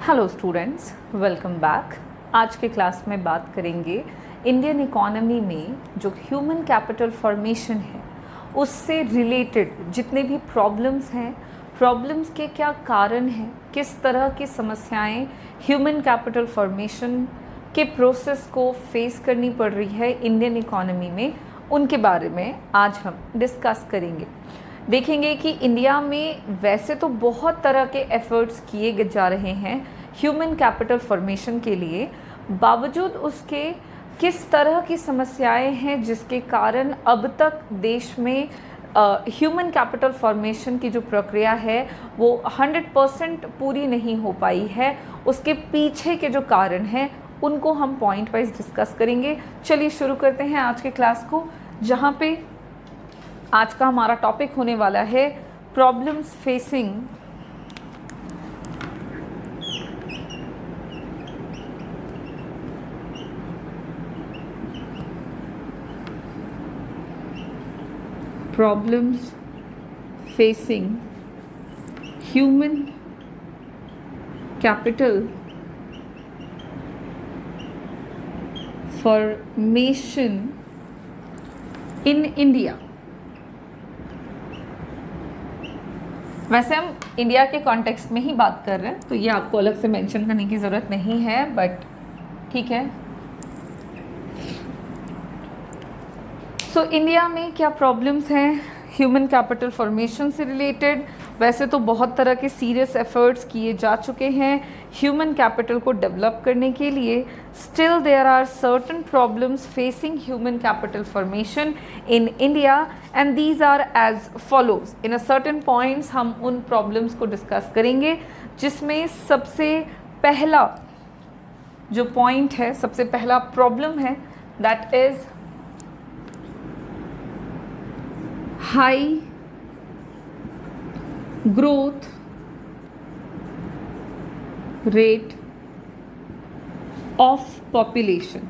Hello students, welcome back. आज के class में बात करेंगे इंडियन इकोनॉमी में जो ह्यूमन कैपिटल फॉर्मेशन है उससे रिलेटेड जितने भी प्रॉब्लम्स हैं, प्रॉब्लम्स के क्या कारण हैं, किस तरह की समस्याएं ह्यूमन कैपिटल फॉर्मेशन के प्रोसेस को फेस करनी पड़ रही है इंडियन इकोनॉमी में, उनके बारे में आज हम डिस्कस करेंगे। देखेंगे कि इंडिया में वैसे तो बहुत तरह के एफर्ट्स किए जा रहे हैं ह्यूमन कैपिटल फॉर्मेशन के लिए, बावजूद उसके किस तरह की समस्याएं हैं जिसके कारण अब तक देश में ह्यूमन कैपिटल फॉर्मेशन की जो प्रक्रिया है वो 100% पूरी नहीं हो पाई है। उसके पीछे के जो कारण हैं उनको हम पॉइंट वाइज डिस्कस करेंगे। चलिए शुरू करते हैं आज के क्लास को, जहाँ पे आज का हमारा टॉपिक होने वाला है problems facing human capital formation in India. वैसे हम इंडिया के कॉन्टेक्स्ट में ही बात कर रहे हैं तो ये आपको अलग से मेंशन करने की ज़रूरत नहीं है, बट ठीक है। सो इंडिया में क्या प्रॉब्लम्स हैं ह्यूमन कैपिटल फॉर्मेशन से रिलेटेड। वैसे तो बहुत तरह के सीरियस एफर्ट्स किए जा चुके हैं ह्यूमन कैपिटल को डेवलप करने के लिए। Still there are certain problems facing human capital formation in India and these are as follows. In a certain points हम उन प्रॉब्लम्स को डिस्कस करेंगे, जिसमें सबसे पहला जो पॉइंट है, सबसे पहला प्रॉब्लम है, that is high growth rate of population.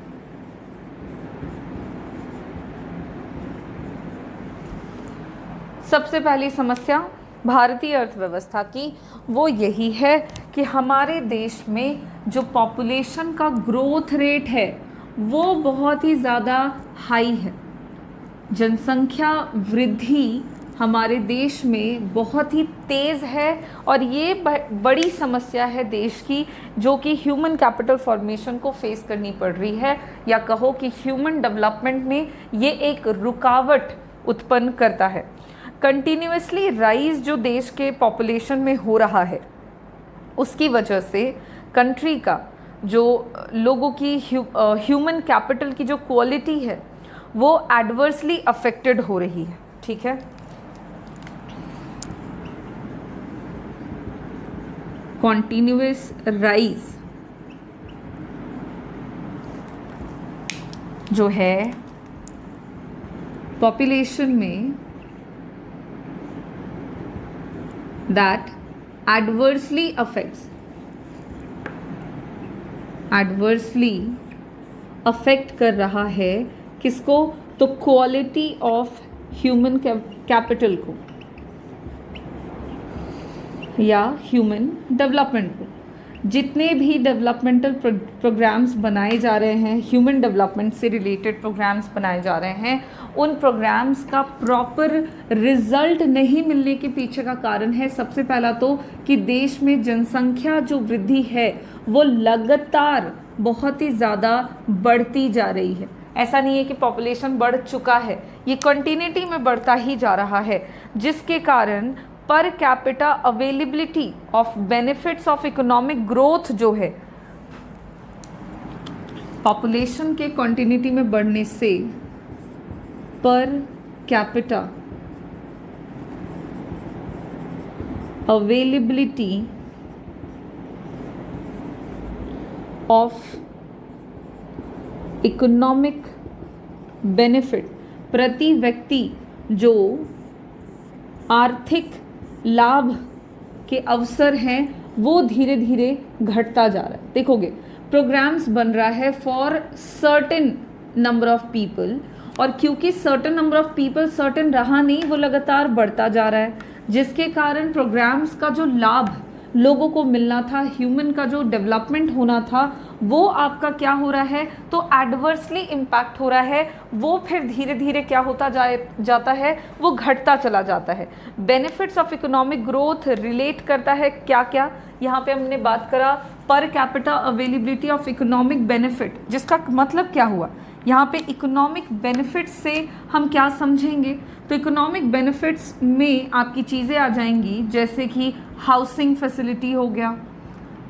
सबसे पहली समस्या भारतीय अर्थव्यवस्था की वो यही है कि हमारे देश में जो पॉपुलेशन का ग्रोथ रेट है वो बहुत ही ज़्यादा हाई है। जनसंख्या वृद्धि हमारे देश में बहुत ही तेज़ है और ये बड़ी समस्या है देश की, जो कि ह्यूमन कैपिटल फॉर्मेशन को फेस करनी पड़ रही है, या कहो कि ह्यूमन डेवलपमेंट में ये एक रुकावट उत्पन्न करता है। कंटिन्यूअसली राइज जो देश के पॉपुलेशन में हो रहा है उसकी वजह से कंट्री का जो लोगों की ह्यूमन कैपिटल की जो क्वालिटी है वो एडवर्सली अफेक्टेड हो रही है। ठीक है, कॉन्टिन्यूअस राइज जो है पॉपुलेशन में, दैट एडवर्सली अफेक्ट कर रहा है किसको? तो क्वालिटी ऑफ ह्यूमन कैपिटल को या ह्यूमन डेवलपमेंट को। जितने भी डेवलपमेंटल प्रोग्राम्स बनाए जा रहे हैं, ह्यूमन डेवलपमेंट से रिलेटेड प्रोग्राम्स बनाए जा रहे हैं, उन प्रोग्राम्स का प्रॉपर रिजल्ट नहीं मिलने के पीछे का कारण है सबसे पहला तो कि देश में जनसंख्या जो वृद्धि है वो लगातार बहुत ही ज़्यादा बढ़ती जा रही है। ऐसा नहीं है कि पॉपुलेशन बढ़ चुका है, ये कंटिन्यूटी में बढ़ता ही जा रहा है, जिसके कारण per capita availability of benefits of economic growth जो है पॉपुलेशन के कंटिन्यूटी में बढ़ने से per capita availability of economic benefit, प्रति व्यक्ति जो आर्थिक लाभ के अवसर हैं वो धीरे धीरे घटता जा रहा है। देखोगे प्रोग्राम्स बन रहा है for certain number of people, और क्योंकि certain number of people certain रहा नहीं, वो लगातार बढ़ता जा रहा है, जिसके कारण प्रोग्राम्स का जो लाभ लोगों को मिलना था, ह्यूमन का जो डेवलपमेंट होना था वो आपका क्या हो रहा है, तो एडवर्सली इम्पैक्ट हो रहा है, वो फिर धीरे धीरे क्या होता जाता है, वो घटता चला जाता है। Benefits of economic growth relate करता है क्या क्या, यहाँ पे हमने बात करा per capita availability of economic benefit, जिसका मतलब क्या हुआ, यहाँ पे इकोनॉमिक बेनिफिट्स से हम क्या समझेंगे, तो इकोनॉमिक बेनिफिट्स में आपकी चीज़ें आ जाएंगी जैसे कि हाउसिंग फैसिलिटी हो गया।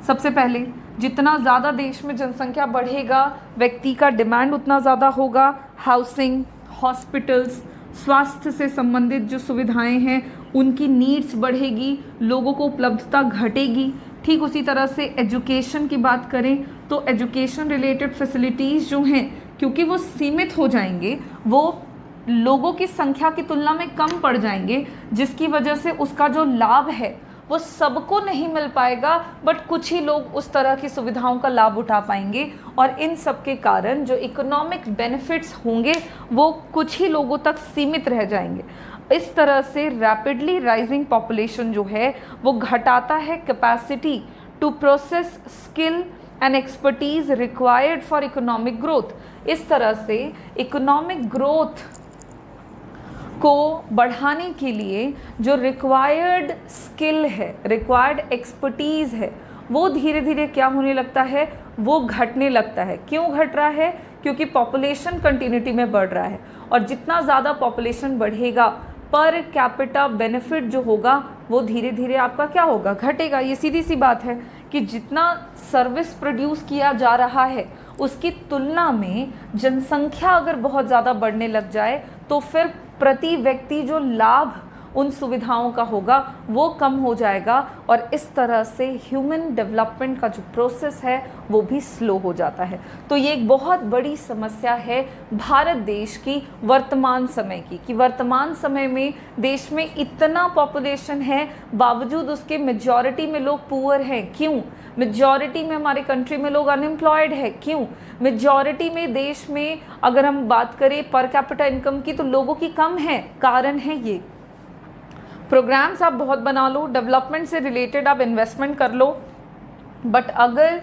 सबसे पहले जितना ज़्यादा देश में जनसंख्या बढ़ेगा व्यक्ति का डिमांड उतना ज़्यादा होगा, हाउसिंग, हॉस्पिटल्स, स्वास्थ्य से संबंधित जो सुविधाएं हैं उनकी नीड्स बढ़ेगी, लोगों को उपलब्धता घटेगी। ठीक उसी तरह से एजुकेशन की बात करें तो एजुकेशन रिलेटेड फैसिलिटीज़ जो हैं क्योंकि वो सीमित हो जाएंगे, वो लोगों की संख्या की तुलना में कम पड़ जाएंगे, जिसकी वजह से उसका जो लाभ है वो सबको नहीं मिल पाएगा, बट कुछ ही लोग उस तरह की सुविधाओं का लाभ उठा पाएंगे और इन सब के कारण जो इकोनॉमिक बेनिफिट्स होंगे वो कुछ ही लोगों तक सीमित रह जाएंगे। इस तरह से रैपिडली राइजिंग पॉपुलेशन जो है वो घटाता है capacity to process skill and expertise required for economic growth. इस तरह से इकोनॉमिक ग्रोथ को बढ़ाने के लिए जो रिक्वायर्ड स्किल है, रिक्वायर्ड एक्सपर्टीज़ है, वो धीरे धीरे क्या होने लगता है, वो घटने लगता है। क्यों घट रहा है, क्योंकि पॉपुलेशन कंटिन्यूटी में बढ़ रहा है और जितना ज़्यादा पॉपुलेशन बढ़ेगा पर कैपिटा बेनिफिट जो होगा वो धीरे धीरे आपका क्या होगा, घटेगा। ये सीधी सी बात है कि जितना सर्विस प्रोड्यूस किया जा रहा है उसकी तुलना में जनसंख्या अगर बहुत ज़्यादा बढ़ने लग जाए तो फिर प्रति व्यक्ति जो लाभ उन सुविधाओं का होगा वो कम हो जाएगा और इस तरह से ह्यूमन डेवलपमेंट का जो प्रोसेस है वो भी स्लो हो जाता है। तो ये एक बहुत बड़ी समस्या है भारत देश की वर्तमान समय की, कि वर्तमान समय में देश में इतना पॉपुलेशन है बावजूद उसके मेजॉरिटी में लोग पुअर हैं। क्यों? मेजॉरिटी में हमारे कंट्री में लोग अनएम्प्लॉयड है। क्यों? मेजॉरिटी में देश में अगर हम बात करें पर कैपिटा इनकम की तो लोगों की कम है। कारण है ये प्रोग्राम्स आप बहुत बना लो, डेवलपमेंट से रिलेटेड आप इन्वेस्टमेंट कर लो, बट अगर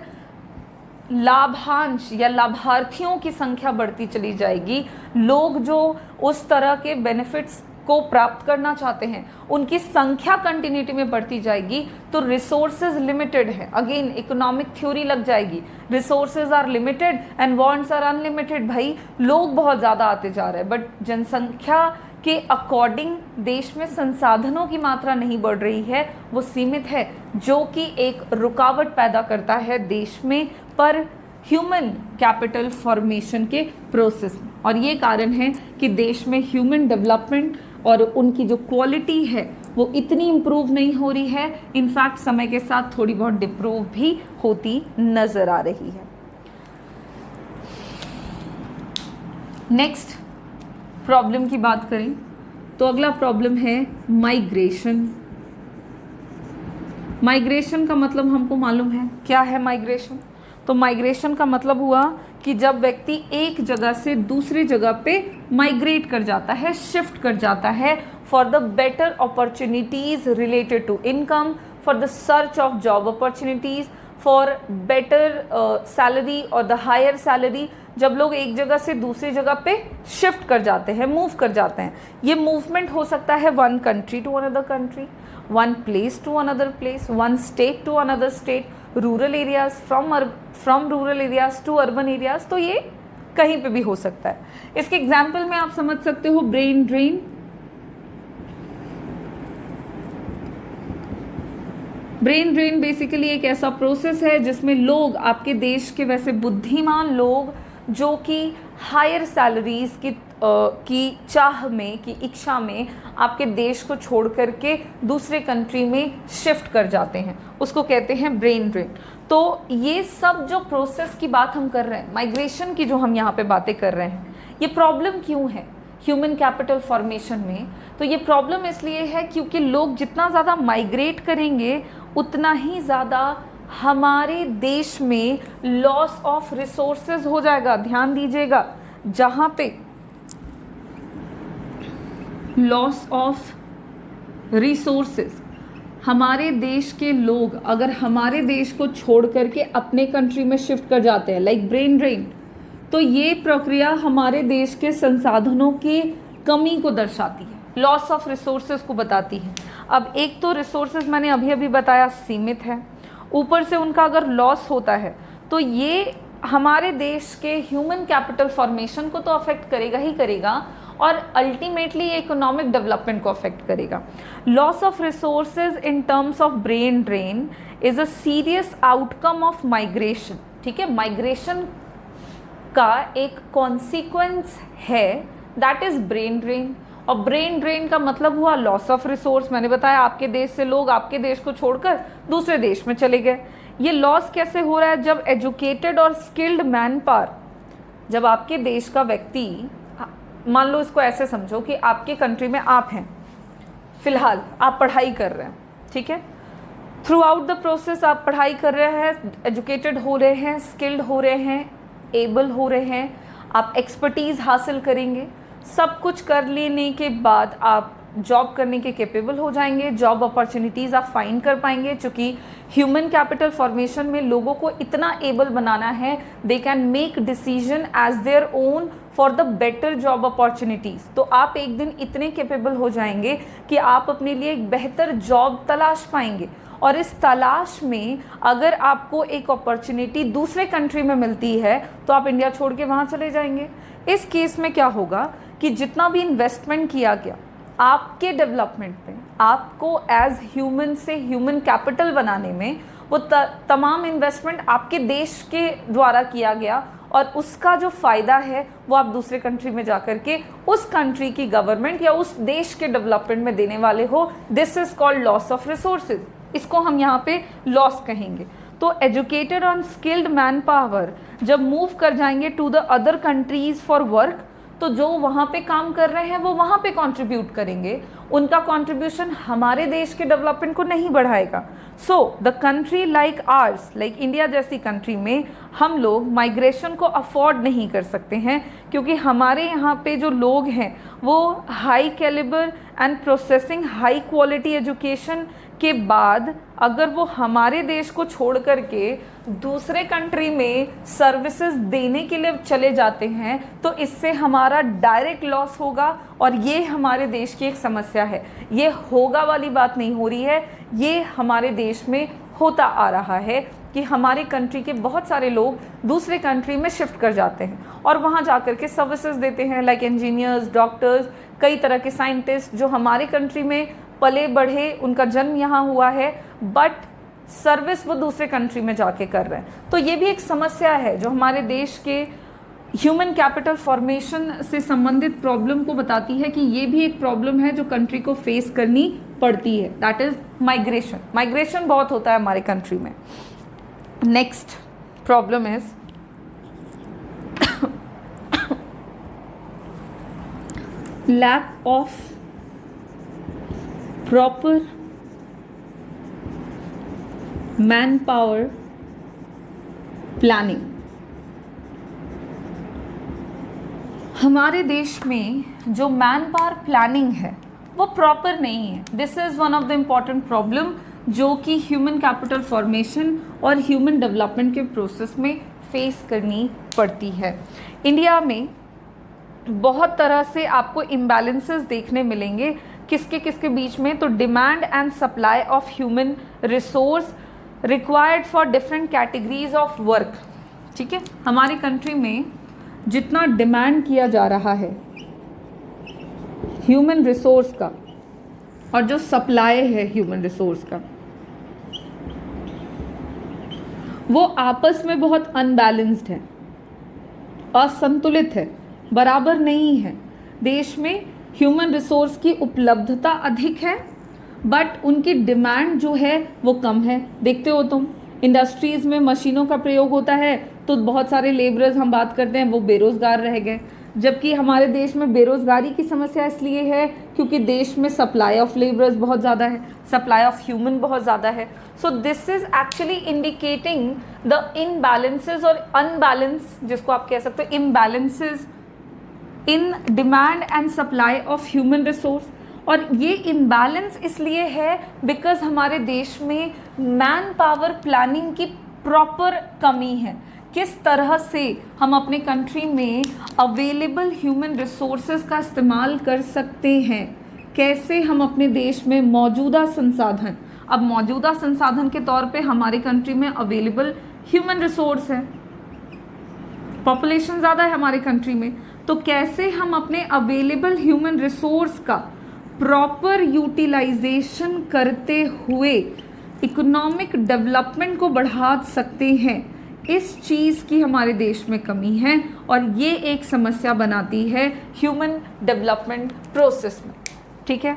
लाभांश या लाभार्थियों की संख्या बढ़ती चली जाएगी, लोग जो उस तरह के बेनिफिट्स को प्राप्त करना चाहते हैं उनकी संख्या कंटिन्यूटी में बढ़ती जाएगी, तो रिसोर्सेज लिमिटेड है। अगेन इकोनॉमिक थ्योरी लग जाएगी, resources are limited and wants are unlimited. भाई लोग बहुत ज़्यादा आते जा रहे हैं बट जनसंख्या के अकॉर्डिंग देश में संसाधनों की मात्रा नहीं बढ़ रही है, वो सीमित है, जो कि एक रुकावट पैदा करता है देश में पर ह्यूमन कैपिटल फॉर्मेशन के प्रोसेस में। और ये कारण है कि देश में ह्यूमन डेवलपमेंट और उनकी जो क्वालिटी है वो इतनी इम्प्रूव नहीं हो रही है, इनफैक्ट समय के साथ थोड़ी बहुत डिप्रूव भी होती नज़र आ रही है। नेक्स्ट प्रॉब्लम की बात करें तो अगला प्रॉब्लम है माइग्रेशन। माइग्रेशन का मतलब हमको मालूम है क्या है माइग्रेशन। तो माइग्रेशन का मतलब हुआ कि जब व्यक्ति एक जगह से दूसरी जगह पे माइग्रेट कर जाता है, शिफ्ट कर जाता है for the better opportunities related to income, for the search of job opportunities, for better salary और द हायर सैलरी। जब लोग एक जगह से दूसरी जगह पे शिफ्ट कर जाते हैं, मूव कर जाते हैं, ये मूवमेंट हो सकता है one country to another country, one place to another place, one state to another state, rural areas from rural areas to urban areas. तो ये कहीं पे भी हो सकता है। इसके एग्जाम्पल में आप समझ सकते हो brain drain. Brain drain basically एक ऐसा प्रोसेस है जिसमें लोग, आपके देश के वैसे बुद्धिमान लोग जो कि हायर सैलरीज की चाह में, की इच्छा में आपके देश को छोड़ करके दूसरे कंट्री में शिफ्ट कर जाते हैं, उसको कहते हैं ब्रेन ड्रेन। तो ये सब जो प्रोसेस की बात हम कर रहे हैं, माइग्रेशन की जो हम यहाँ पे बातें कर रहे हैं, ये प्रॉब्लम क्यों है ह्यूमन कैपिटल फॉर्मेशन में? तो ये प्रॉब्लम इसलिए है क्योंकि लोग जितना ज़्यादा माइग्रेट करेंगे उतना ही ज़्यादा हमारे देश में लॉस ऑफ रिसोर्सेज हो जाएगा। ध्यान दीजिएगा, जहाँ पे लॉस ऑफ रिसोर्सेज, हमारे देश के लोग अगर हमारे देश को छोड़ करके अपने कंट्री में शिफ्ट कर जाते हैं, लाइक ब्रेन ड्रेन, तो ये प्रक्रिया हमारे देश के संसाधनों की कमी को दर्शाती है, लॉस ऑफ रिसोर्सेज को बताती है। अब एक तो रिसोर्सेज मैंने अभी अभी बताया सीमित है, ऊपर से उनका अगर लॉस होता है तो ये हमारे देश के ह्यूमन कैपिटल फॉर्मेशन को तो अफेक्ट करेगा ही करेगा, और अल्टीमेटली इकोनॉमिक डेवलपमेंट को अफेक्ट करेगा। Loss of resources in terms of brain drain is a serious outcome of migration. ठीक है, माइग्रेशन का एक कॉन्सिक्वेंस है दैट इज ब्रेन ड्रेन, और ब्रेन ड्रेन का मतलब हुआ लॉस ऑफ रिसोर्स। मैंने बताया आपके देश से लोग आपके देश को छोड़कर दूसरे देश में चले गए। ये लॉस कैसे हो रहा है? जब एजुकेटेड और स्किल्ड मैन पावर, जब आपके देश का व्यक्ति, मान लो इसको ऐसे समझो कि आपके कंट्री में आप हैं, फिलहाल आप पढ़ाई कर रहे हैं, ठीक है, थ्रू आउट द प्रोसेस आप पढ़ाई कर रहे हैं, एजुकेटेड हो रहे हैं, स्किल्ड हो रहे हैं, एबल हो रहे हैं, आप एक्सपर्टीज़ हासिल करेंगे, सब कुछ कर लेने के बाद आप जॉब करने के केपेबल हो जाएंगे, जॉब अपॉर्चुनिटीज़ आप फाइंड कर पाएंगे। चूँकि ह्यूमन कैपिटल फॉर्मेशन में लोगों को इतना एबल बनाना है, they can make decision as their own for the better job opportunities. तो आप एक दिन इतने केपेबल हो जाएंगे कि आप अपने लिए एक बेहतर जॉब तलाश पाएंगे, और इस तलाश में अगर आपको एक अपॉर्चुनिटी दूसरे कंट्री में मिलती है तो आप इंडिया छोड़ के वहाँ चले जाएंगे। इस केस में क्या होगा कि जितना भी इन्वेस्टमेंट किया गया आपके डेवलपमेंट में, आपको एज ह्यूमन से ह्यूमन कैपिटल बनाने में, वो तमाम इन्वेस्टमेंट आपके देश के द्वारा किया गया, और उसका जो फ़ायदा है वो आप दूसरे कंट्री में जाकर के उस कंट्री की गवर्नमेंट या उस देश के डेवलपमेंट में देने वाले हो। This is called loss of resources. इसको हम यहाँ पे लॉस कहेंगे। तो एजुकेटेड और स्किल्ड मैन पावर जब मूव कर जाएंगे to the other countries for work, तो जो वहाँ पे काम कर रहे हैं वो वहाँ पे कंट्रीब्यूट करेंगे, उनका कंट्रीब्यूशन हमारे देश के डेवलपमेंट को नहीं बढ़ाएगा। So the country like ours, like India जैसी कंट्री में हम लोग माइग्रेशन को अफोर्ड नहीं कर सकते हैं, क्योंकि हमारे यहाँ पे जो लोग हैं वो high calibre and processing high quality education के बाद अगर वो हमारे देश को छोड़ करके दूसरे कंट्री में सर्विसेज देने के लिए चले जाते हैं, तो इससे हमारा डायरेक्ट लॉस होगा, और ये हमारे देश की एक समस्या है। ये होगा वाली बात नहीं हो रही है, ये हमारे देश में होता आ रहा है कि हमारे कंट्री के बहुत सारे लोग दूसरे कंट्री में शिफ्ट कर जाते हैं और वहाँ जाकर के सर्विसेज देते हैं, लाइक इंजीनियर्स, डॉक्टर्स, कई तरह के साइंटिस्ट जो हमारे कंट्री में पले बढ़े, उनका जन्म यहाँ हुआ है, बट सर्विस वो दूसरे कंट्री में जाके कर रहे हैं। तो ये भी एक समस्या है जो हमारे देश के ह्यूमन कैपिटल फॉर्मेशन से संबंधित प्रॉब्लम को बताती है कि ये भी एक प्रॉब्लम है जो कंट्री को फेस करनी पड़ती है, दैट इज माइग्रेशन। माइग्रेशन बहुत होता है हमारे कंट्री में। Next problem is lack of proper man power planning. हमारे देश में जो मैन पावर प्लानिंग है वो प्रॉपर नहीं है। This is one of the important problem जो कि ह्यूमन कैपिटल फॉर्मेशन और ह्यूमन डेवलपमेंट के प्रोसेस में फेस करनी पड़ती है। इंडिया में बहुत तरह से आपको इम्बैलेंसेस देखने मिलेंगे, किसके किसके बीच में, तो demand and supply of human resource required for different categories of work. ठीक है, हमारी कंट्री में जितना डिमांड किया जा रहा है ह्यूमन रिसोर्स का और जो सप्लाई है ह्यूमन रिसोर्स का, वो आपस में बहुत अनबैलेंस्ड है, असंतुलित है, बराबर नहीं है। देश में ह्यूमन रिसोर्स की उपलब्धता अधिक है बट उनकी डिमांड जो है वो कम है। देखते हो तुम, इंडस्ट्रीज़ में मशीनों का प्रयोग होता है तो बहुत सारे लेबरर्स हम बात करते हैं वो बेरोज़गार रह गए, जबकि हमारे देश में बेरोज़गारी की समस्या इसलिए है क्योंकि देश में सप्लाई ऑफ लेबरर्स बहुत ज़्यादा है, सप्लाई ऑफ ह्यूमन बहुत ज़्यादा है। So this is actually indicating the imbalances और अनबैलेंस, जिसको आप कह सकते हो imbalances in demand and supply of human resource. और ये इम्बैलेंस इसलिए है बिकॉज हमारे देश में मैन पावर प्लानिंग की प्रॉपर कमी है। किस तरह से हम अपने कंट्री में अवेलेबल ह्यूमन रिसोर्सेज का इस्तेमाल कर सकते हैं, कैसे हम अपने देश में मौजूदा संसाधन, अब मौजूदा संसाधन के तौर पे हमारी कंट्री में अवेलेबल ह्यूमन रिसोर्स है, पॉपुलेशन ज़्यादा है हमारे कंट्री में, तो कैसे हम अपने अवेलेबल ह्यूमन रिसोर्स का प्रॉपर यूटिलाइजेशन करते हुए इकोनॉमिक डेवलपमेंट को बढ़ा सकते हैं, इस चीज़ की हमारे देश में कमी है और ये एक समस्या बनाती है ह्यूमन डेवलपमेंट प्रोसेस में। ठीक है,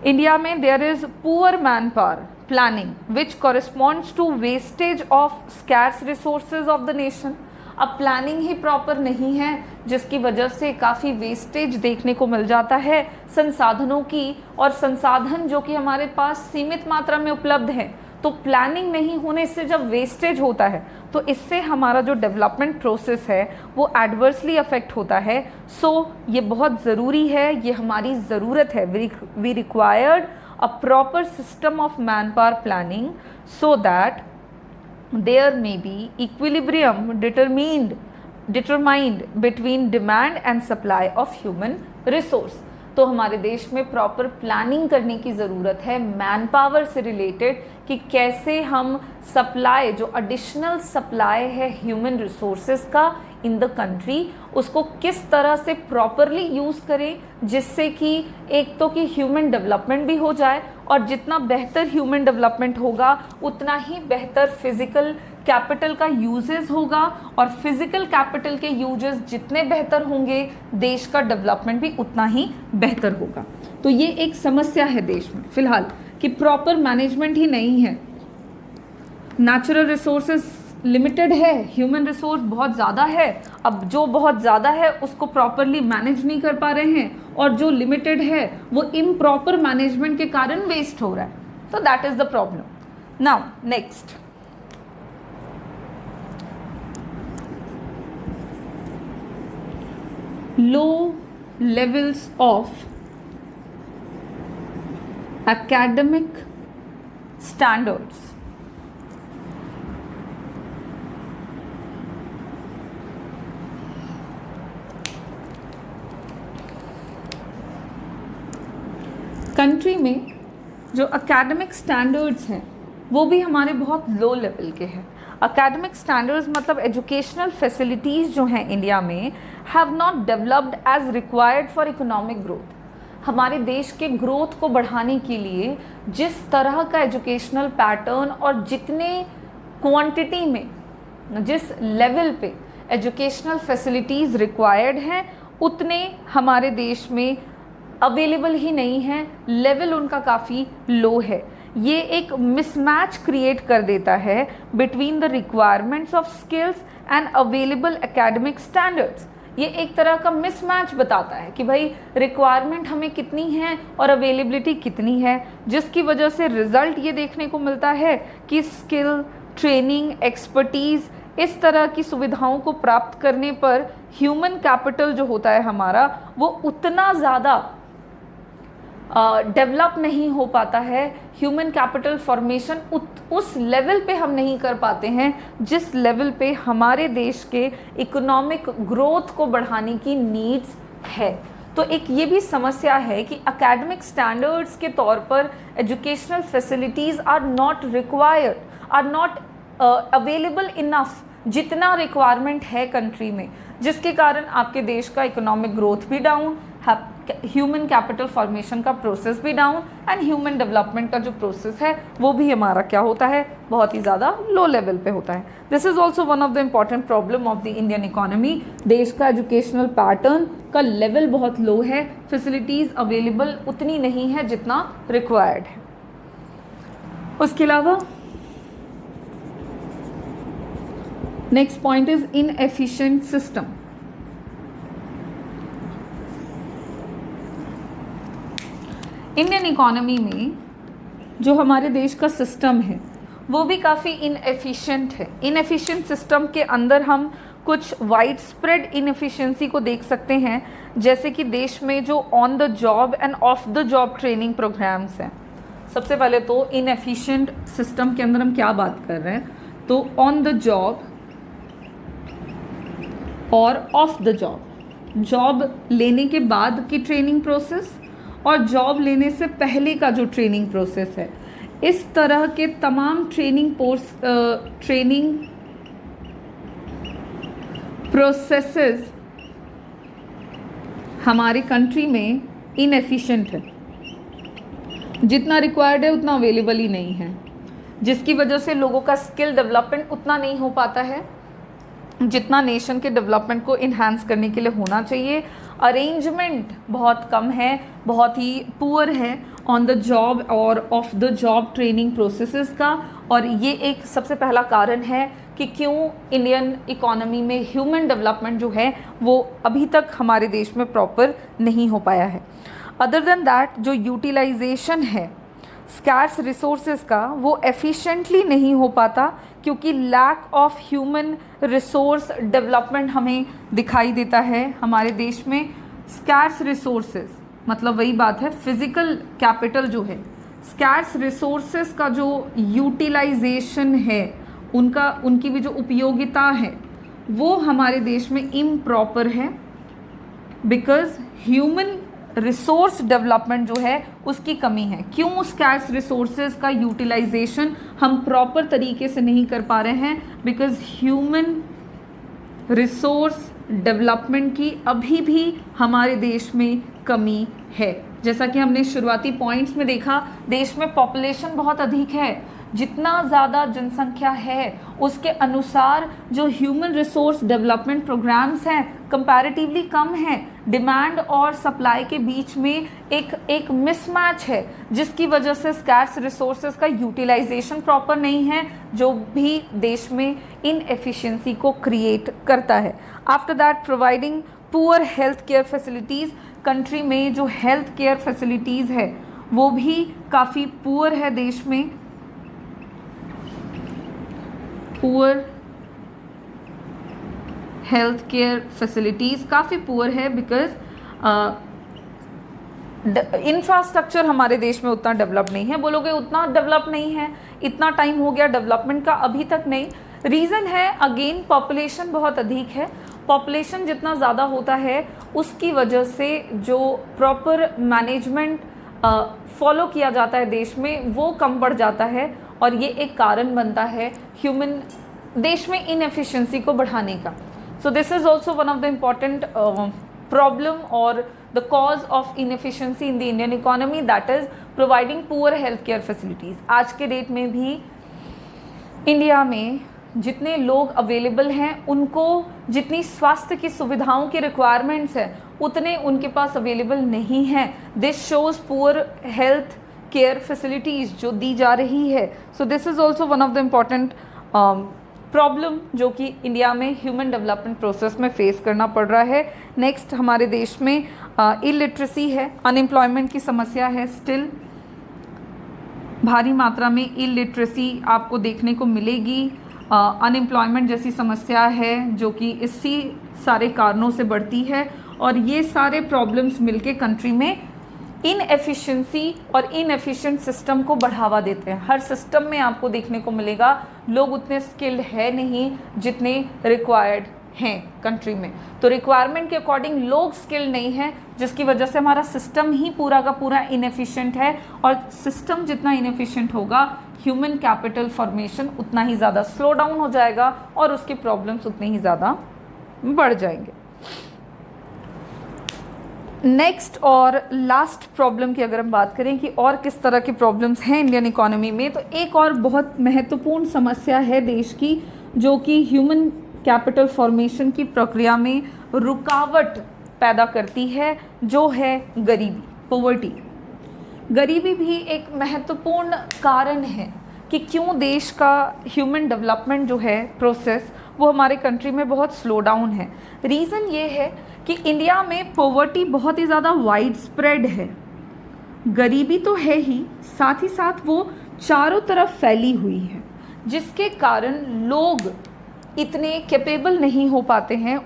इंडिया में there is poor man power planning which corresponds to wastage of scarce resources of the nation. अब प्लानिंग ही प्रॉपर नहीं है जिसकी वजह से काफ़ी वेस्टेज देखने को मिल जाता है संसाधनों की, और संसाधन जो कि हमारे पास सीमित मात्रा में उपलब्ध है, तो प्लानिंग नहीं होने से जब वेस्टेज होता है तो इससे हमारा जो डेवलपमेंट प्रोसेस है वो एडवर्सली अफेक्ट होता है। सो ये बहुत ज़रूरी है, ये हमारी ज़रूरत है। We required a proper system of man power planning so that there may be equilibrium determined between demand and supply of human resource। तो हमारे देश में प्रॉपर प्लानिंग करने की ज़रूरत है मैन पावर से रिलेटेड कि कैसे हम सप्लाई, जो एडिशनल सप्लाई है ह्यूमन रिसोर्सेज का इन द कंट्री, उसको किस तरह से प्रॉपरली यूज़ करें जिससे कि एक तो कि ह्यूमन डेवलपमेंट भी हो जाए, और जितना बेहतर ह्यूमन डेवलपमेंट होगा उतना ही बेहतर फिजिकल कैपिटल का यूजेस होगा, और फिजिकल कैपिटल के यूजेस जितने बेहतर होंगे देश का डेवलपमेंट भी उतना ही बेहतर होगा। तो ये एक समस्या है देश में फिलहाल कि प्रॉपर मैनेजमेंट ही नहीं है। नेचुरल रिसोर्सेज लिमिटेड है, ह्यूमन रिसोर्स बहुत ज़्यादा है, अब जो बहुत ज़्यादा है उसको प्रॉपरली मैनेज नहीं कर पा रहे हैं, और जो लिमिटेड है वो इम्प्रॉपर मैनेजमेंट के कारण वेस्ट हो रहा है। तो that is the problem. Now next, low levels of academic standards। Country में जो एकेडमिक स्टैंडर्ड्स हैं वो भी हमारे बहुत लो लेवल के हैं। एकेडमिक स्टैंडर्ड्स मतलब एजुकेशनल फैसिलिटीज़ जो हैं इंडिया में have not developed as required for economic growth. हमारे देश के ग्रोथ को बढ़ाने के लिए जिस तरह का एजुकेशनल पैटर्न और जितने क्वांटिटी में, जिस लेवल पे एजुकेशनल फैसिलिटीज़ रिक्वायर्ड हैं उतने हमारे देश में अवेलेबल ही नहीं है, लेवल उनका काफ़ी लो है। ये एक मिसमैच क्रिएट कर देता है between the requirements of skills and available academic standards. ये एक तरह का मिसमैच बताता है कि भाई रिक्वायरमेंट हमें कितनी है और अवेलेबिलिटी कितनी है, जिसकी वजह से रिज़ल्ट ये देखने को मिलता है कि स्किल, ट्रेनिंग, एक्सपर्टीज़, इस तरह की सुविधाओं को प्राप्त करने पर ह्यूमन कैपिटल जो होता है हमारा वो उतना ज़्यादा डेवलप नहीं हो पाता है। ह्यूमन कैपिटल फॉर्मेशन उस लेवल पे हम नहीं कर पाते हैं जिस लेवल पे हमारे देश के इकोनॉमिक ग्रोथ को बढ़ाने की नीड्स है। तो एक ये भी समस्या है कि एकेडमिक स्टैंडर्ड्स के तौर पर educational facilities are not required, are not available enough जितना रिक्वायरमेंट है कंट्री में, जिसके कारण आपके देश का इकोनॉमिक ग्रोथ भी डाउन, ह्यूमन कैपिटल फॉर्मेशन का प्रोसेस भी डाउन, एंड ह्यूमन डेवलपमेंट का जो प्रोसेस है वो भी हमारा क्या होता है, बहुत ही ज़्यादा लो लेवल पे होता है। This is also one of the important problem of the Indian economy. देश का एजुकेशनल पैटर्न का लेवल बहुत लो है, फैसिलिटीज़ अवेलेबल उतनी नहीं है जितना रिक्वायर्ड है। उसके अलावा next point is inefficient system. Indian economy में जो हमारे देश का सिस्टम है वो भी काफ़ी इनएफिशिएंट है। इनएफिशिएंट सिस्टम के अंदर हम कुछ वाइड स्प्रेड इनएफिशिएंसी को देख सकते हैं, जैसे कि देश में जो on the job and of the job training programs हैं। सबसे पहले तो इनएफिशिएंट सिस्टम के अंदर हम क्या बात कर रहे हैं, तो ऑन द जॉब और ऑफ द जॉब, जॉब लेने के बाद की ट्रेनिंग प्रोसेस और जॉब लेने से पहले का जो ट्रेनिंग प्रोसेस है, इस तरह के तमाम ट्रेनिंग प्रोसेसेस हमारे कंट्री में इनएफिशिएंट है। जितना रिक्वायर्ड है उतना अवेलेबल ही नहीं है, जिसकी वजह से लोगों का स्किल डेवलपमेंट उतना नहीं हो पाता है जितना नेशन के डेवलपमेंट को इन्हांस करने के लिए होना चाहिए। अरेंजमेंट बहुत कम है, बहुत ही पुअर है ऑन द जॉब और of the job training processes का, और ये एक सबसे पहला कारण है कि क्यों इंडियन इकोनॉमी में ह्यूमन डेवलपमेंट जो है वो अभी तक हमारे देश में प्रॉपर नहीं हो पाया है। अदर देन दैट, जो यूटिलाइजेशन है स्कैर्स रिसोर्सेज का, वो एफिशिएंटली नहीं हो पाता क्योंकि lack of human resource development हमें दिखाई देता है हमारे देश में। स्कैर्स रिसोर्सेज मतलब वही बात है, फिजिकल कैपिटल जो है, स्कैर्स रिसोर्सेज का जो यूटिलाइजेशन है, उनकी भी जो उपयोगिता है वो हमारे देश में इम्प्रॉपर है, बिकॉज ह्यूमन रिसोर्स डेवलपमेंट जो है उसकी कमी है। क्यों स्कैर्स रिसोर्सेज का यूटिलाइजेशन हम प्रॉपर तरीके से नहीं कर पा रहे हैं, बिकॉज ह्यूमन रिसोर्स डेवलपमेंट की अभी भी हमारे देश में कमी है। जैसा कि हमने शुरुआती पॉइंट्स में देखा, देश में पॉपुलेशन बहुत अधिक है, जितना ज़्यादा जनसंख्या है उसके अनुसार जो ह्यूमन रिसोर्स डेवलपमेंट प्रोग्राम्स हैं कंपैरेटिवली कम हैं। डिमांड और सप्लाई के बीच में एक मिसमैच है, जिसकी वजह से स्कैर्स रिसोर्सेज का यूटिलाइजेशन प्रॉपर नहीं है, जो भी देश में इनएफिशिएंसी को क्रिएट करता है। After that, providing poor health care facilities, country में जो हेल्थ केयर फैसिलिटीज़ है वो भी काफ़ी पुअर है देश में। पुअर हेल्थ केयर फैसिलिटीज़ काफ़ी पुअर है, बिकॉज इंफ्रास्ट्रक्चर हमारे देश में उतना डेवलप नहीं है। बोलोगे उतना डेवलप नहीं है, इतना टाइम हो गया डेवलपमेंट का, अभी तक नहीं। रीज़न है अगेन पॉपुलेशन बहुत अधिक है। पॉपुलेशन जितना ज़्यादा होता है उसकी वजह से जो प्रॉपर मैनेजमेंट फॉलो किया जाता है देश में वो कम बढ़ जाता है, और ये एक कारण बनता है ह्यूमन देश में इनएफिशिएंसी को बढ़ाने का। So this is also one of the important problem और the cause of inefficiency in the Indian economy, that is providing poor health care facilities. आज के डेट में भी इंडिया में जितने लोग अवेलेबल हैं उनको जितनी स्वास्थ्य की सुविधाओं की रिक्वायरमेंट्स है उतने उनके पास अवेलेबल नहीं हैं। This shows poor health care facilities जो दी जा रही है। So this is also one of the important problem जो कि इंडिया में ह्यूमन डेवलपमेंट प्रोसेस में फेस करना पड़ रहा है। नेक्स्ट, हमारे देश में इलिटरेसी है, अनएम्प्लॉयमेंट की समस्या है। स्टिल भारी मात्रा में इलिटरेसी आपको देखने को मिलेगी। अनएम्प्लॉयमेंट जैसी समस्या है जो कि इसी सारे कारणों से बढ़ती है, और ये सारे प्रॉब्लम्स मिलके कंट्री में इनएफिशिएंसी और इनएफिशिएंट सिस्टम को बढ़ावा देते हैं। हर सिस्टम में आपको देखने को मिलेगा लोग उतने स्किल्ड है नहीं जितने रिक्वायर्ड हैं कंट्री में। तो रिक्वायरमेंट के अकॉर्डिंग लोग स्किल्ड नहीं हैं, जिसकी वजह से हमारा सिस्टम ही पूरा का पूरा इनएफिशिएंट है, और सिस्टम जितना इनएफिशिएंट होगा ह्यूमन कैपिटल फॉर्मेशन उतना ही ज़्यादा स्लो डाउन हो जाएगा और उसकी प्रॉब्लम्स उतने ही ज़्यादा बढ़ जाएंगे। नेक्स्ट और लास्ट प्रॉब्लम की अगर हम बात करें कि और किस तरह की प्रॉब्लम्स हैं इंडियन इकोनॉमी में, तो एक और बहुत महत्वपूर्ण समस्या है देश की जो कि ह्यूमन कैपिटल फॉर्मेशन की प्रक्रिया में रुकावट पैदा करती है, जो है गरीबी, पॉवर्टी। गरीबी भी एक महत्वपूर्ण कारण है कि क्यों देश का ह्यूमन डेवलपमेंट जो है प्रोसेस वो हमारे कंट्री में बहुत स्लो डाउन है। रीज़न ये है कि इंडिया में पॉवर्टी बहुत ही ज़्यादा वाइड स्प्रेड है। गरीबी तो है ही, साथ ही साथ वो चारों तरफ फैली हुई है, जिसके कारण लोग इतने कैपेबल नहीं हो पाते हैं,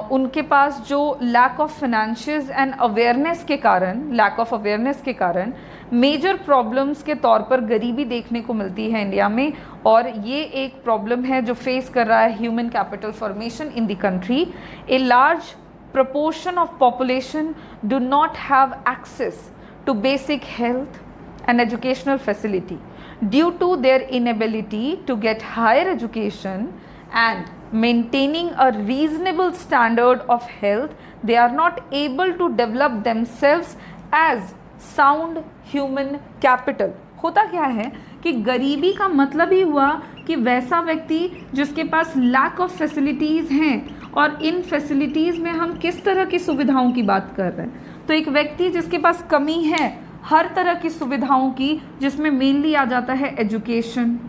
उनके पास जो lack of financials and awareness के कारण मेजर प्रॉब्लम्स के तौर पर गरीबी देखने को मिलती है इंडिया में। और ये एक प्रॉब्लम है जो फेस कर रहा है human capital formation in the country. A large proportion of population do not have access to basic health and educational facility due to their inability to get higher education and maintaining a reasonable standard of health. They are not able to develop themselves as sound human capital. होता क्या है कि गरीबी का मतलब ही हुआ कि वैसा व्यक्ति जिसके पास लैक ऑफ फैसिलिटीज़ हैं, और इन फैसिलिटीज़ में हम किस तरह की सुविधाओं की बात कर रहे हैं। तो एक व्यक्ति जिसके पास कमी है हर तरह की सुविधाओं की, जिसमें मेनली आ जाता है एजुकेशन,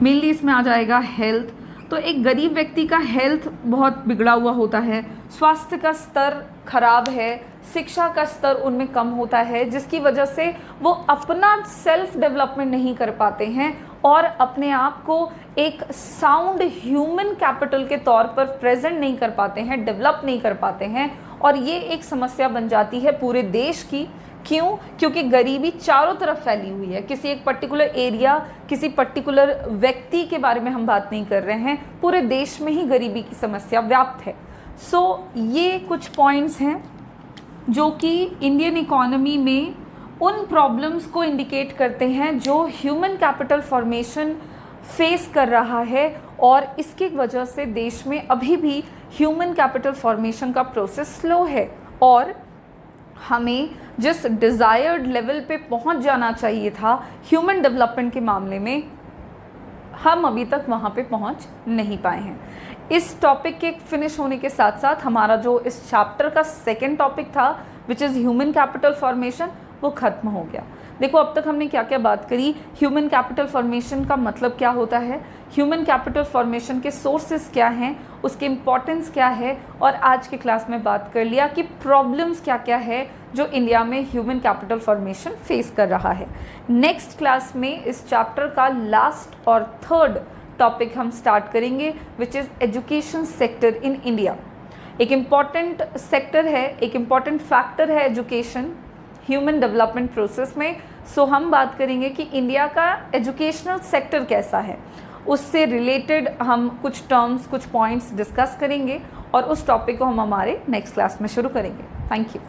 मेनली इसमें आ जाएगा हेल्थ। तो एक गरीब व्यक्ति का हेल्थ बहुत बिगड़ा हुआ होता है, स्वास्थ्य का स्तर खराब है, शिक्षा का स्तर उनमें कम होता है, जिसकी वजह से वो अपना सेल्फ डेवलपमेंट नहीं कर पाते हैं और अपने आप को एक साउंड ह्यूमन कैपिटल के तौर पर प्रेजेंट नहीं कर पाते हैं, डेवलप नहीं कर पाते हैं। और ये एक समस्या बन जाती है पूरे देश की। क्यों? क्योंकि गरीबी चारों तरफ फैली हुई है। किसी एक पर्टिकुलर एरिया, किसी पर्टिकुलर व्यक्ति के बारे में हम बात नहीं कर रहे हैं, पूरे देश में ही गरीबी की समस्या व्याप्त है। ये कुछ पॉइंट्स हैं जो कि इंडियन इकोनॉमी में उन प्रॉब्लम्स को इंडिकेट करते हैं जो ह्यूमन कैपिटल फॉर्मेशन फेस कर रहा है, और इसकी वजह से देश में अभी भी ह्यूमन कैपिटल फॉर्मेशन का प्रोसेस स्लो है। और हमें जिस डिज़ायर्ड लेवल पे पहुंच जाना चाहिए था ह्यूमन डेवलपमेंट के मामले में, हम अभी तक वहाँ पे पहुँच नहीं पाए हैं। इस टॉपिक के फिनिश होने के साथ साथ हमारा जो इस चैप्टर का सेकेंड टॉपिक था which is human capital formation, वो ख़त्म हो गया। देखो अब तक हमने क्या क्या बात करी, ह्यूमन कैपिटल फॉर्मेशन का मतलब क्या होता है, ह्यूमन कैपिटल फॉर्मेशन के सोर्सेस क्या हैं, उसकी इम्पॉर्टेंस क्या है, और आज की क्लास में बात कर लिया कि प्रॉब्लम्स क्या क्या है जो इंडिया में ह्यूमन कैपिटल फॉर्मेशन फेस कर रहा है। नेक्स्ट क्लास में इस चैप्टर का लास्ट और थर्ड टॉपिक हम स्टार्ट करेंगे which is education sector in India. एक इम्पॉर्टेंट सेक्टर है, एक इम्पॉर्टेंट फैक्टर है एजुकेशन ह्यूमन डेवलपमेंट प्रोसेस में। हम बात करेंगे कि इंडिया का एजुकेशनल सेक्टर कैसा है, उससे रिलेटेड हम कुछ टर्म्स, कुछ पॉइंट्स डिस्कस करेंगे और उस टॉपिक को हम हमारे नेक्स्ट क्लास में शुरू करेंगे। Thank you.